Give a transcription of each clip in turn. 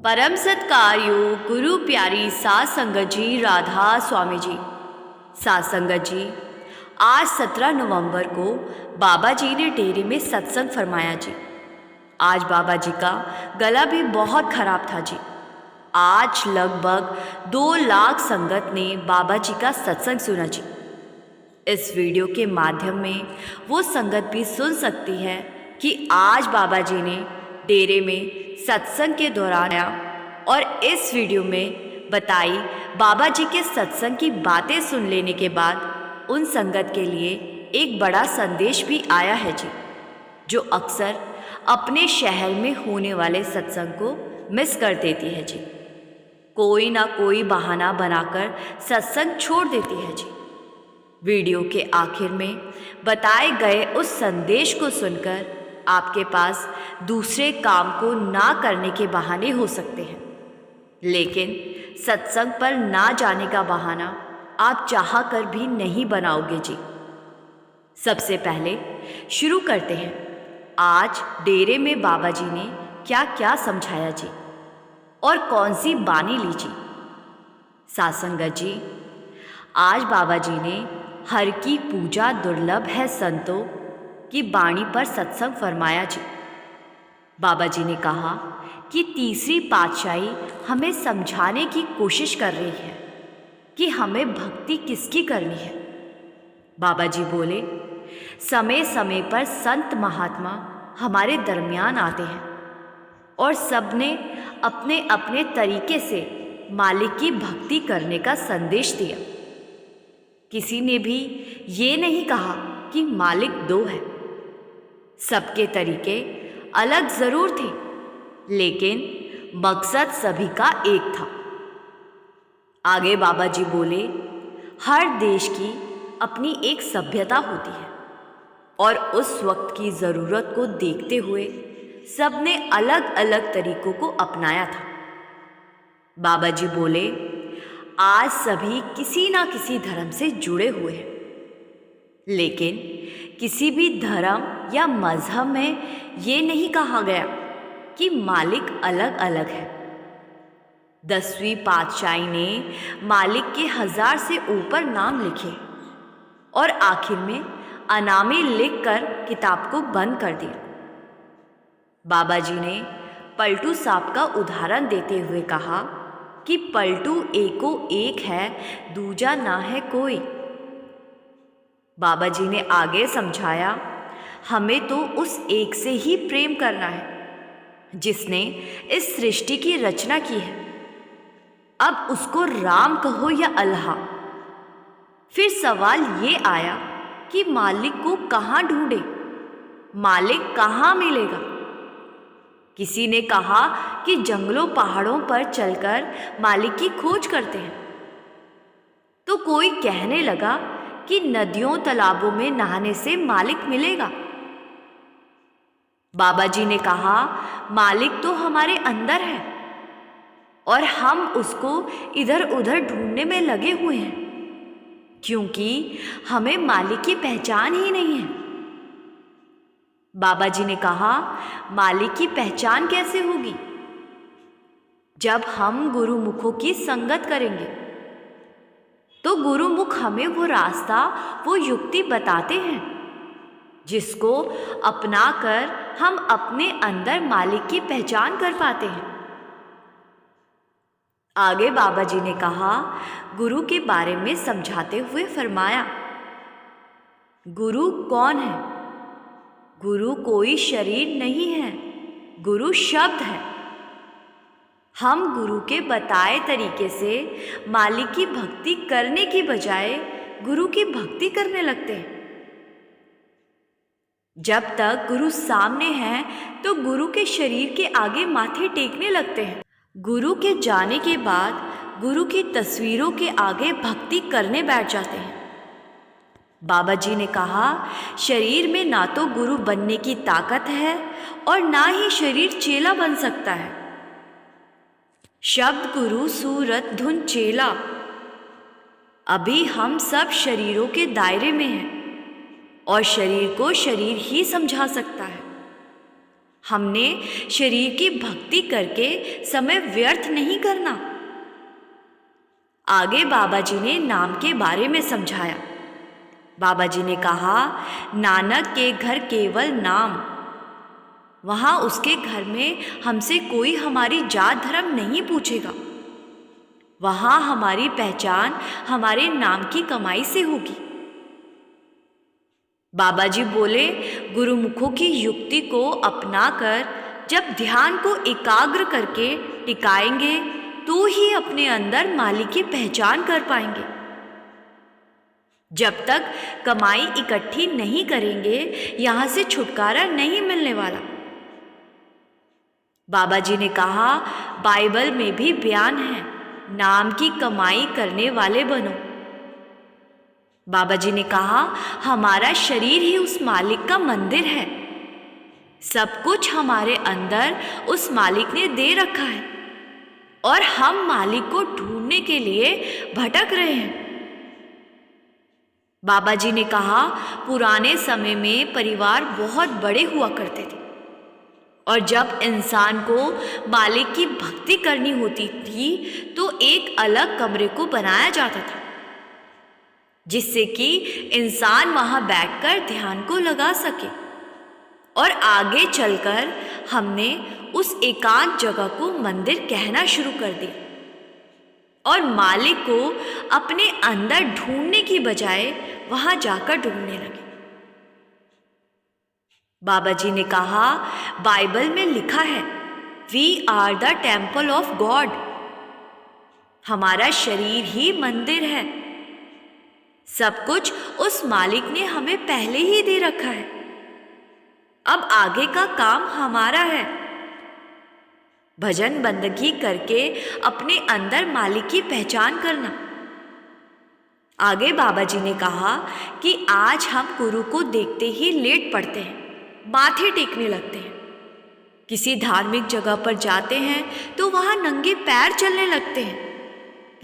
परम सत्कार्यो गुरु प्यारी सात संगत जी, राधा स्वामी जी। सात संगत जी, आज 17 नवंबर को बाबा जी ने डेरे में सत्संग फरमाया जी। आज बाबा जी का गला भी बहुत खराब था जी। आज लगभग 2 लाख संगत ने बाबा जी का सत्संग सुना जी। इस वीडियो के माध्यम में वो संगत भी सुन सकती है कि आज बाबा जी ने डेरे में सत्संग के दौरान और इस वीडियो में बताई बाबा जी के सत्संग की बातें सुन लेने के बाद उन संगत के लिए एक बड़ा संदेश भी आया है जी, जो अक्सर अपने शहर में होने वाले सत्संग को मिस कर देती है जी। कोई ना कोई बहाना बनाकर सत्संग छोड़ देती है जी। वीडियो के आखिर में बताए गए उस संदेश को सुनकर आपके पास दूसरे काम को ना करने के बहाने हो सकते हैं, लेकिन सत्संग पर ना जाने का बहाना आप चाह कर भी नहीं बनाओगे जी। सबसे पहले शुरू करते हैं आज डेरे में बाबा जी ने क्या क्या समझाया जी और कौन सी बानी ली जी। सात संगत जी, आज बाबा जी ने हर की पूजा दुर्लभ है संतों की बाणी पर सत्संग फरमाया जी। बाबा जी ने कहा कि तीसरी पातशाही हमें समझाने की कोशिश कर रही है कि हमें भक्ति किसकी करनी है। बाबा जी बोले, समय समय पर संत महात्मा हमारे दरमियान आते हैं और सबने अपने अपने तरीके से मालिक की भक्ति करने का संदेश दिया। किसी ने भी ये नहीं कहा कि मालिक 2 है। सबके तरीके अलग जरूर थे, लेकिन मकसद सभी का एक था। आगे बाबा जी बोले, हर देश की अपनी एक सभ्यता होती है और उस वक्त की ज़रूरत को देखते हुए सबने अलग अलग तरीकों को अपनाया था। बाबा जी बोले, आज सभी किसी ना किसी धर्म से जुड़े हुए हैं, लेकिन किसी भी धर्म या मजहब में ये नहीं कहा गया कि मालिक अलग अलग है। 10वीं पातशाही ने मालिक के 1000 से ऊपर नाम लिखे और आखिर में अनामी लिखकर किताब को बंद कर दिया। बाबा जी ने पलटू साहब का उदाहरण देते हुए कहा कि पलटू एको एक है, दूजा ना है कोई। बाबा जी ने आगे समझाया, हमें तो उस एक से ही प्रेम करना है जिसने इस सृष्टि की रचना की है। अब उसको राम कहो या अल्लाह। फिर सवाल ये आया कि मालिक को कहाँ ढूंढे, मालिक कहाँ मिलेगा। किसी ने कहा कि जंगलों पहाड़ों पर चलकर मालिक की खोज करते हैं, तो कोई कहने लगा कि नदियों तालाबों में नहाने से मालिक मिलेगा। बाबा जी ने कहा, मालिक तो हमारे अंदर है और हम उसको इधर उधर ढूंढने में लगे हुए हैं, क्योंकि हमें मालिक की पहचान ही नहीं है। बाबा जी ने कहा, मालिक की पहचान कैसे होगी? जब हम गुरुमुखों की संगत करेंगे तो गुरुमुख हमें वो रास्ता, वो युक्ति बताते हैं जिसको अपनाकर हम अपने अंदर मालिक की पहचान कर पाते हैं। आगे बाबा जी ने कहा, गुरु के बारे में समझाते हुए फरमाया, गुरु कौन है? गुरु कोई शरीर नहीं है, गुरु शब्द है। हम गुरु के बताए तरीके से मालिक की भक्ति करने की बजाय गुरु की भक्ति करने लगते हैं। जब तक गुरु सामने हैं तो गुरु के शरीर के आगे माथे टेकने लगते हैं। गुरु के जाने के बाद गुरु की तस्वीरों के आगे भक्ति करने बैठ जाते हैं। बाबा जी ने कहा, शरीर में ना तो गुरु बनने की ताकत है और ना ही शरीर चेला बन सकता है। शब्द गुरु, सूरत धुन चेला। अभी हम सब शरीरों के दायरे में हैं और शरीर को शरीर ही समझा सकता है। हमने शरीर की भक्ति करके समय व्यर्थ नहीं करना। आगे बाबा जी ने नाम के बारे में समझाया। बाबा जी ने कहा, नानक के घर केवल नाम। वहाँ उसके घर में हमसे कोई हमारी जात धर्म नहीं पूछेगा। वहाँ हमारी पहचान हमारे नाम की कमाई से होगी। बाबा जी बोले, गुरुमुखों की युक्ति को अपनाकर जब ध्यान को एकाग्र करके टिकाएंगे तो ही अपने अंदर मालिक की पहचान कर पाएंगे। जब तक कमाई इकट्ठी नहीं करेंगे, यहाँ से छुटकारा नहीं मिलने वाला। बाबा जी ने कहा, बाइबल में भी बयान है, नाम की कमाई करने वाले बनो। बाबा जी ने कहा, हमारा शरीर ही उस मालिक का मंदिर है। सब कुछ हमारे अंदर उस मालिक ने दे रखा है और हम मालिक को ढूंढने के लिए भटक रहे हैं। बाबा जी ने कहा, पुराने समय में परिवार बहुत बड़े हुआ करते थे और जब इंसान को मालिक की भक्ति करनी होती थी तो एक अलग कमरे को बनाया जाता था, जिससे कि इंसान वहां बैठकर ध्यान को लगा सके। और आगे चलकर हमने उस एकांत जगह को मंदिर कहना शुरू कर दिया और मालिक को अपने अंदर ढूंढने की बजाय वहां जाकर ढूंढने लगे। बाबा जी ने कहा, बाइबल में लिखा है, we are the temple of God. हमारा शरीर ही मंदिर है। सब कुछ उस मालिक ने हमें पहले ही दे रखा है। अब आगे का काम हमारा है। भजन बंदगी करके अपने अंदर मालिक की पहचान करना। आगे बाबा जी ने कहा कि आज हम गुरु को देखते ही लेट पड़ते हैं, माथे टेकने लगते हैं। किसी धार्मिक जगह पर जाते हैं तो वहां नंगे पैर चलने लगते हैं,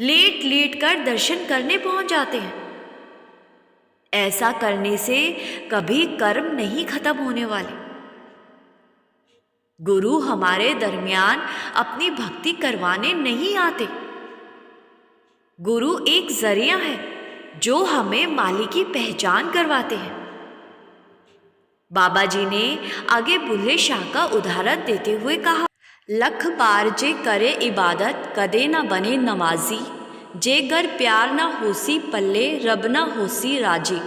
लेट लेट कर दर्शन करने पहुंच जाते हैं। ऐसा करने से कभी कर्म नहीं खत्म होने वाले। गुरु हमारे दरमियान अपनी भक्ति करवाने नहीं आते। गुरु एक जरिया है जो हमें मालिक की पहचान करवाते हैं। बाबा जी ने आगे बुल्ले शाह का उदाहरण देते हुए कहा, लख बार जे करे इबादत कदे ना बने नमाजी, जे गर प्यार ना होसी पल्ले रब ना होसी राजी।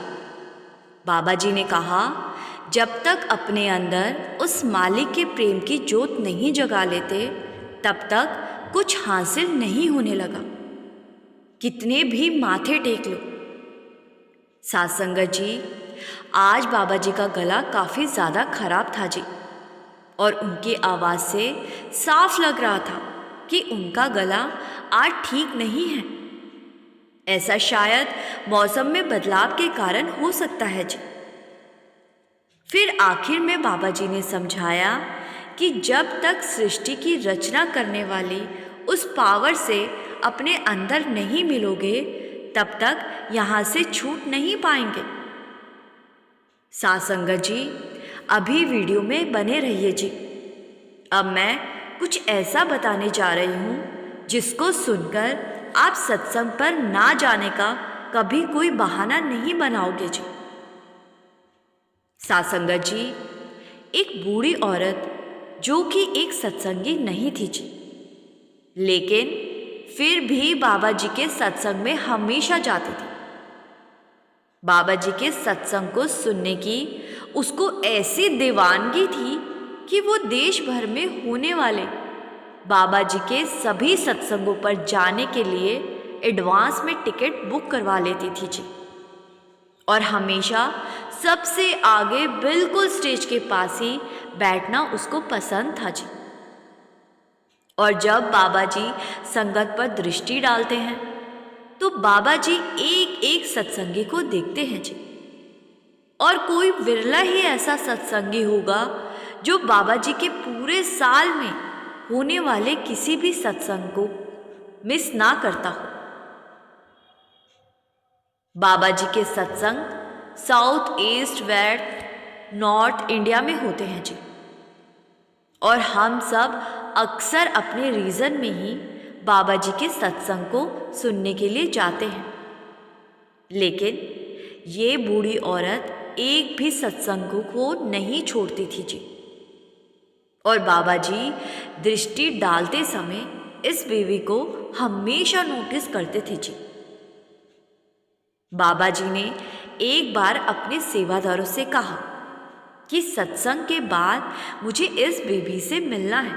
बाबा जी ने कहा, जब तक अपने अंदर उस मालिक के प्रेम की जोत नहीं जगा लेते तब तक कुछ हासिल नहीं होने लगा, कितने भी माथे टेक लो। साथ संगत जी, आज बाबा जी का गला काफ़ी ज़्यादा खराब था जी, और उनकी आवाज़ से साफ लग रहा था कि उनका गला आज ठीक नहीं है। ऐसा शायद मौसम में बदलाव के कारण हो सकता है जी। फिर आखिर में बाबा जी ने समझाया कि जब तक सृष्टि की रचना करने वाली उस पावर से अपने अंदर नहीं मिलोगे तब तक यहाँ से छूट नहीं पाएंगे। साथ संगत जी, अभी वीडियो में बने रहिए जी। अब मैं कुछ ऐसा बताने जा रही हूँ जिसको सुनकर आप सत्संग पर ना जाने का कभी कोई बहाना नहीं बनाओगे जी। साथ संगत जी, एक बूढ़ी औरत जो कि एक सत्संगी नहीं थी जी, लेकिन फिर भी बाबा जी के सत्संग में हमेशा जाती थी। बाबा जी के सत्संग को सुनने की उसको ऐसी दीवानगी थी कि वो देश भर में होने वाले बाबा जी के सभी सत्संगों पर जाने के लिए एडवांस में टिकट बुक करवा लेती थी जी, और हमेशा सबसे आगे बिल्कुल स्टेज के पास ही बैठना उसको पसंद था जी। और जब बाबा जी संगत पर दृष्टि डालते हैं तो बाबा जी एक एक सत्संगी को देखते हैं जी, और कोई विरला ही ऐसा सत्संगी होगा जो बाबा जी के पूरे साल में होने वाले किसी भी सत्संग को मिस ना करता हो। बाबा जी के सत्संग south east west north India में होते हैं जी। और हम सब अक्सर अपने रीज़न में ही बाबा जी के सत्संग को सुनने के लिए जाते हैं। लेकिन ये बूढ़ी औरत एक भी सत्संग को नहीं छोड़ती थी जी। और बाबा जी दृष्टि डालते समय इस बीवी को हमेशा नोटिस करते थे जी। बाबा जी ने एक बार अपने सेवादारों से कहा कि सत्संग के बाद मुझे इस बीवी से मिलना है,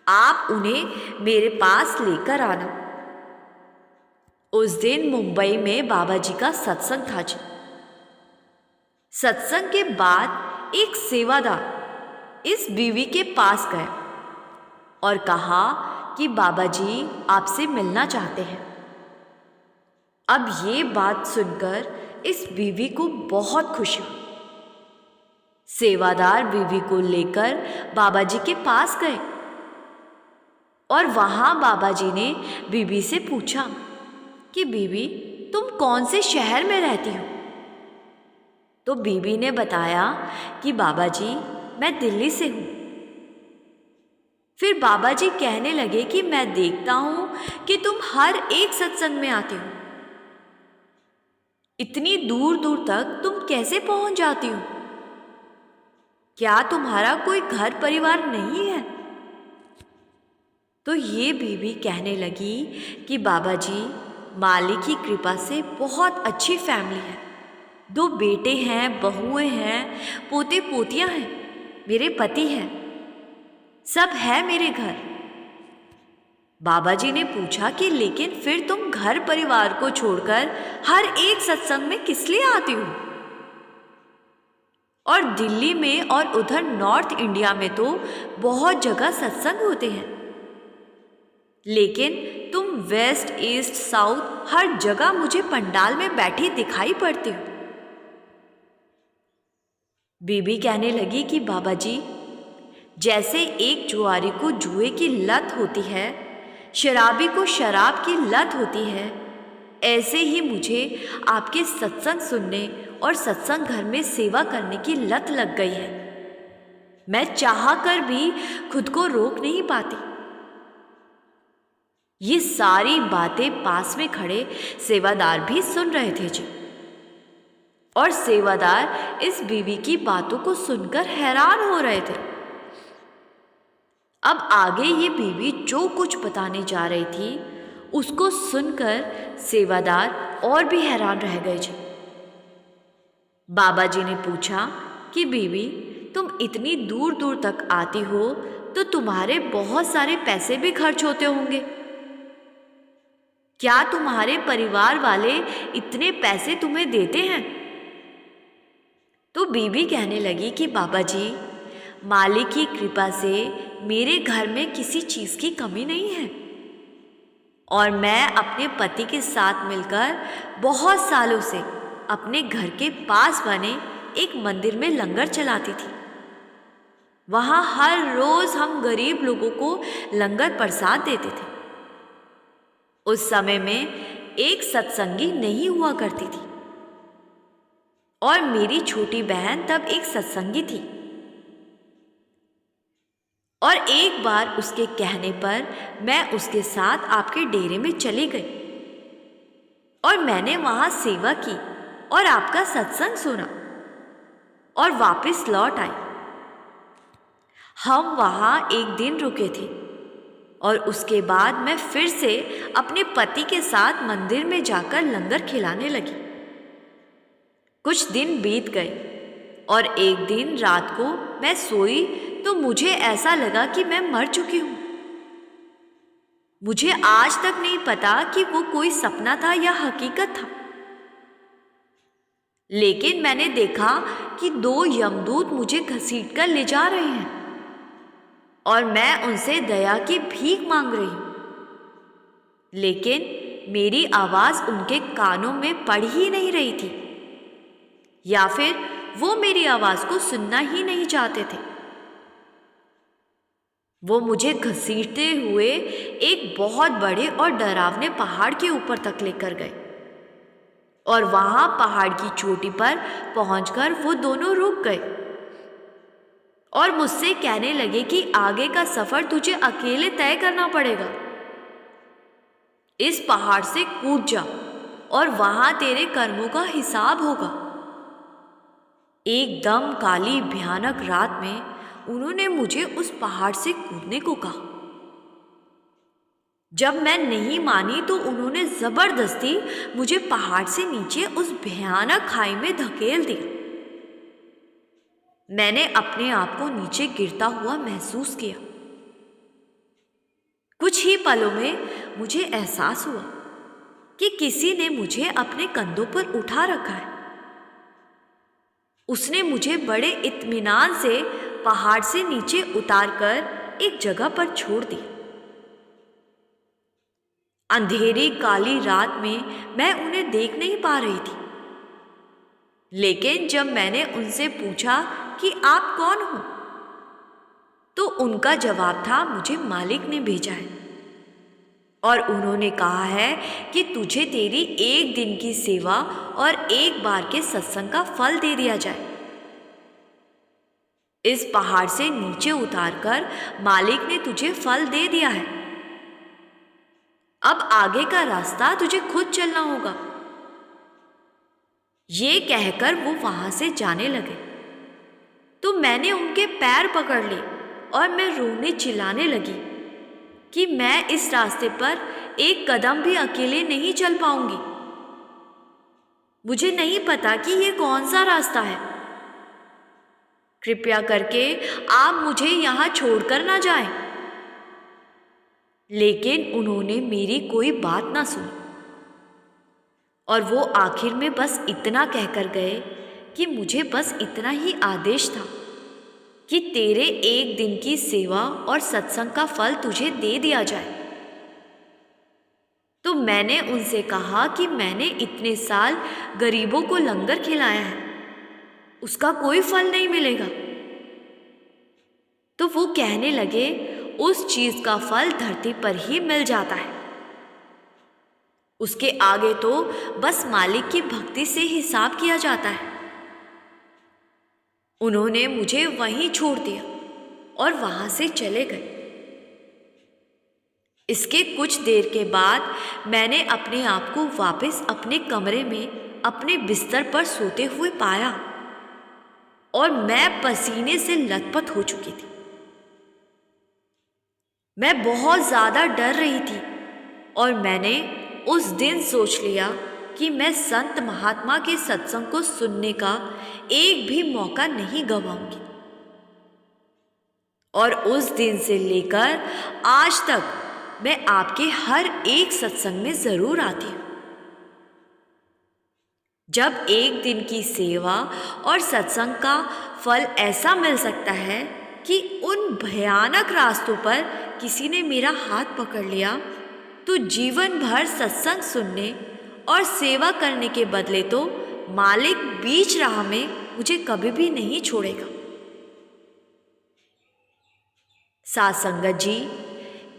आप उन्हें मेरे पास लेकर आना। उस दिन मुंबई में बाबा जी का सत्संग था जी। सत्संग के बाद एक सेवादार इस बीवी के पास गया और कहा कि बाबा जी आपसे मिलना चाहते हैं। अब ये बात सुनकर इस बीवी को बहुत खुशी हुई। सेवादार बीवी को लेकर बाबा जी के पास गए और वहां बाबा जी ने बीवी से पूछा कि बीवी तुम कौन से शहर में रहती हो? तो बीवी ने बताया कि बाबा जी मैं दिल्ली से हूं। फिर बाबा जी कहने लगे कि मैं देखता हूं कि तुम हर एक सत्संग में आती हो, इतनी दूर दूर तक तुम कैसे पहुंच जाती हो? क्या तुम्हारा कोई घर परिवार नहीं है? तो ये बीवी कहने लगी कि बाबा जी मालिक की कृपा से बहुत अच्छी फैमिली है, 2 बेटे हैं, बहुएं हैं, पोते पोतियां हैं, मेरे पति हैं, सब है मेरे घर। बाबा जी ने पूछा कि लेकिन फिर तुम घर परिवार को छोड़कर हर एक सत्संग में किस लिए आती हो? और दिल्ली में और उधर नॉर्थ इंडिया में तो बहुत जगह सत्संग होते हैं, लेकिन तुम वेस्ट ईस्ट साउथ हर जगह मुझे पंडाल में बैठी दिखाई पड़ती हो। बीबी कहने लगी कि बाबा जी जैसे एक जुआरी को जुए की लत होती है, शराबी को शराब की लत होती है, ऐसे ही मुझे आपके सत्संग सुनने और सत्संग घर में सेवा करने की लत लग गई है। मैं चाह कर भी खुद को रोक नहीं पाती। ये सारी बातें पास में खड़े सेवादार भी सुन रहे थे जी। और सेवादार इस बीवी की बातों को सुनकर हैरान हो रहे थे। अब आगे ये बीवी जो कुछ बताने जा रही थी उसको सुनकर सेवादार और भी हैरान रह गए जी। बाबा जी ने पूछा कि बीवी तुम इतनी दूर दूर तक आती हो तो तुम्हारे बहुत सारे पैसे भी खर्च होते होंगे, क्या तुम्हारे परिवार वाले इतने पैसे तुम्हें देते हैं? तो बीवी कहने लगी कि बाबा जी मालिक की कृपा से मेरे घर में किसी चीज़ की कमी नहीं है और मैं अपने पति के साथ मिलकर बहुत सालों से अपने घर के पास बने एक मंदिर में लंगर चलाती थी। वहाँ हर रोज़ हम गरीब लोगों को लंगर प्रसाद देते थे। उस समय में एक सत्संगी नहीं हुआ करती थी और मेरी छोटी बहन तब एक सत्संगी थी। और एक बार उसके कहने पर मैं उसके साथ आपके डेरे में चली गई और मैंने वहां सेवा की और आपका सत्संग सुना और वापस लौट आई। हम वहां एक दिन रुके थे और उसके बाद मैं फिर से अपने पति के साथ मंदिर में जाकर लंगर खिलाने लगी। कुछ दिन बीत गए और एक दिन रात को मैं सोई तो मुझे ऐसा लगा कि मैं मर चुकी हूं। मुझे आज तक नहीं पता कि वो कोई सपना था या हकीकत था, लेकिन मैंने देखा कि 2 यमदूत मुझे घसीट कर ले जा रहे हैं और मैं उनसे दया की भीख मांग रही हूं, लेकिन मेरी आवाज उनके कानों में पड़ ही नहीं रही थी या फिर वो मेरी आवाज को सुनना ही नहीं चाहते थे। वो मुझे घसीटते हुए एक बहुत बड़े और डरावने पहाड़ के ऊपर तक लेकर गए और वहां पहाड़ की चोटी पर पहुंचकर वो दोनों रुक गए और मुझसे कहने लगे कि आगे का सफर तुझे अकेले तय करना पड़ेगा। इस पहाड़ से कूद जा और वहां तेरे कर्मों का हिसाब होगा। एकदम काली भयानक रात में उन्होंने मुझे उस पहाड़ से कूदने को कहा। जब मैं नहीं मानी तो उन्होंने जबरदस्ती मुझे पहाड़ से नीचे उस भयानक खाई में धकेल दिया। मैंने अपने आप को नीचे गिरता हुआ महसूस किया। कुछ ही पलों में मुझे एहसास हुआ कि किसी ने मुझे अपने कंधों पर उठा रखा है। उसने मुझे बड़े इत्मीनान से पहाड़ से नीचे उतारकर एक जगह पर छोड़ दिया। अंधेरी काली रात में मैं उन्हें देख नहीं पा रही थी, लेकिन जब मैंने उनसे पूछा कि आप कौन हो, तो उनका जवाब था मुझे मालिक ने भेजा है और उन्होंने कहा है कि तुझे तेरी एक दिन की सेवा और एक बार के सत्संग का फल दे दिया जाए। इस पहाड़ से नीचे उतारकर मालिक ने तुझे फल दे दिया है। अब आगे का रास्ता तुझे खुद चलना होगा। ये कहकर वो वहां से जाने लगे तो मैंने उनके पैर पकड़ लिए और मैं रोने चिल्लाने लगी कि मैं इस रास्ते पर एक कदम भी अकेले नहीं चल पाऊंगी। मुझे नहीं पता कि ये कौन सा रास्ता है। कृपया करके आप मुझे यहाँ छोड़कर ना जाएं। लेकिन उन्होंने मेरी कोई बात ना सुनी और वो आखिर में बस इतना कहकर गए कि मुझे बस इतना ही आदेश था कि तेरे एक दिन की सेवा और सत्संग का फल तुझे दे दिया जाए। तो मैंने उनसे कहा कि मैंने इतने साल गरीबों को लंगर खिलाया है, उसका कोई फल नहीं मिलेगा। तो वो कहने लगे, उस चीज का फल धरती पर ही मिल जाता है, उसके आगे तो बस मालिक की भक्ति से हिसाब किया जाता है। उन्होंने मुझे वहीं छोड़ दिया और वहां से चले गए। इसके कुछ देर के बाद मैंने अपने आप को वापस अपने कमरे में अपने बिस्तर पर सोते हुए पाया और मैं पसीने से लथपथ हो चुकी थी। मैं बहुत ज़्यादा डर रही थी और मैंने उस दिन सोच लिया कि मैं संत महात्मा के सत्संग को सुनने का एक भी मौका नहीं गंवाऊंगी। और उस दिन से लेकर आज तक मैं आपके हर एक सत्संग में ज़रूर आती हूँ। जब एक दिन की सेवा और सत्संग का फल ऐसा मिल सकता है कि उन भयानक रास्तों पर किसी ने मेरा हाथ पकड़ लिया, तो जीवन भर सत्संग सुनने और सेवा करने के बदले तो मालिक बीच राह में मुझे कभी भी नहीं छोड़ेगा। साध संगत जी,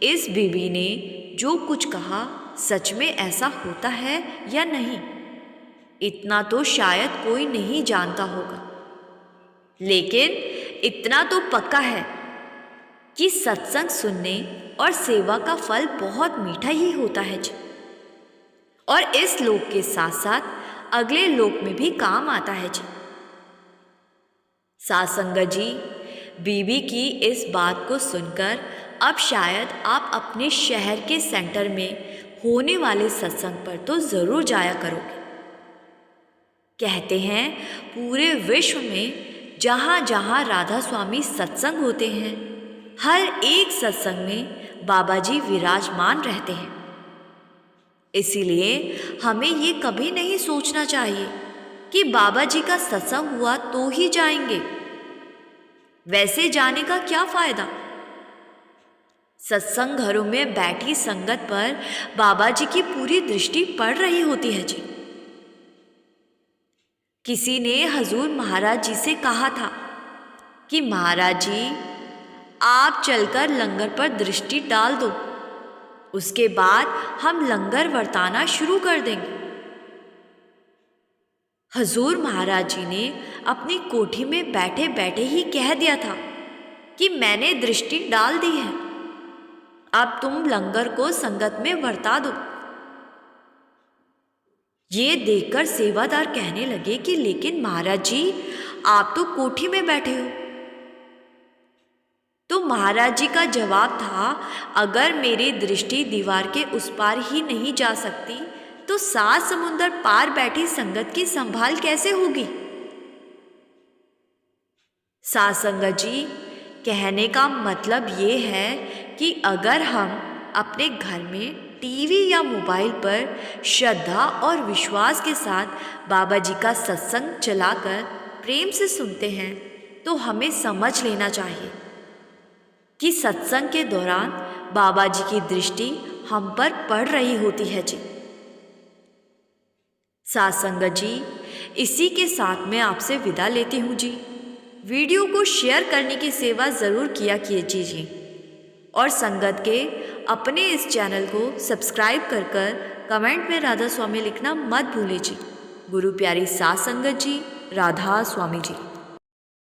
इस बीबी ने जो कुछ कहा सच में ऐसा होता है या नहीं, इतना तो शायद कोई नहीं जानता होगा, लेकिन इतना तो पक्का है कि सत्संग सुनने और सेवा का फल बहुत मीठा ही होता है जी, और इस लोक के साथ साथ अगले लोक में भी काम आता है जी। साध संगत जी, बीबी की इस बात को सुनकर अब शायद आप अपने शहर के सेंटर में होने वाले सत्संग पर तो ज़रूर जाया करोगे। कहते हैं पूरे विश्व में जहाँ जहाँ राधा स्वामी सत्संग होते हैं, हर एक सत्संग में बाबा जी विराजमान रहते हैं। इसीलिए हमें ये कभी नहीं सोचना चाहिए कि बाबा जी का सत्संग हुआ तो ही जाएंगे, वैसे जाने का क्या फ़ायदा। सत्संग घरों में बैठी संगत पर बाबा जी की पूरी दृष्टि पड़ रही होती है जी। किसी ने हजूर महाराज जी से कहा था कि महाराज जी, आप चलकर लंगर पर दृष्टि डाल दो, उसके बाद हम लंगर बरताना शुरू कर देंगे। हजूर महाराज जी ने अपनी कोठी में बैठे बैठे ही कह दिया था कि मैंने दृष्टि डाल दी है, अब तुम लंगर को संगत में बरता दो। ये देखकर सेवादार कहने लगे कि लेकिन महाराज जी, आप तो कोठी में बैठे हो। तो महाराज जी का जवाब था, अगर मेरी दृष्टि दीवार के उस पार ही नहीं जा सकती तो 7 समुंदर पार बैठी संगत की संभाल कैसे होगी। साध संगत जी, कहने का मतलब ये है कि अगर हम अपने घर में टीवी या मोबाइल पर श्रद्धा और विश्वास के साथ बाबा जी का सत्संग चलाकर प्रेम से सुनते हैं तो हमें समझ लेना चाहिए कि सत्संग के दौरान बाबा जी की दृष्टि हम पर पड़ रही होती है जी। साध संगत जी, इसी के साथ मैं आपसे विदा लेती हूँ जी। वीडियो को शेयर करने की सेवा ज़रूर किया कीजिए और संगत के अपने इस चैनल को सब्सक्राइब कर कमेंट में राधा स्वामी लिखना मत भूलिए जी। गुरु प्यारी साध संगत जी, राधा स्वामी जी।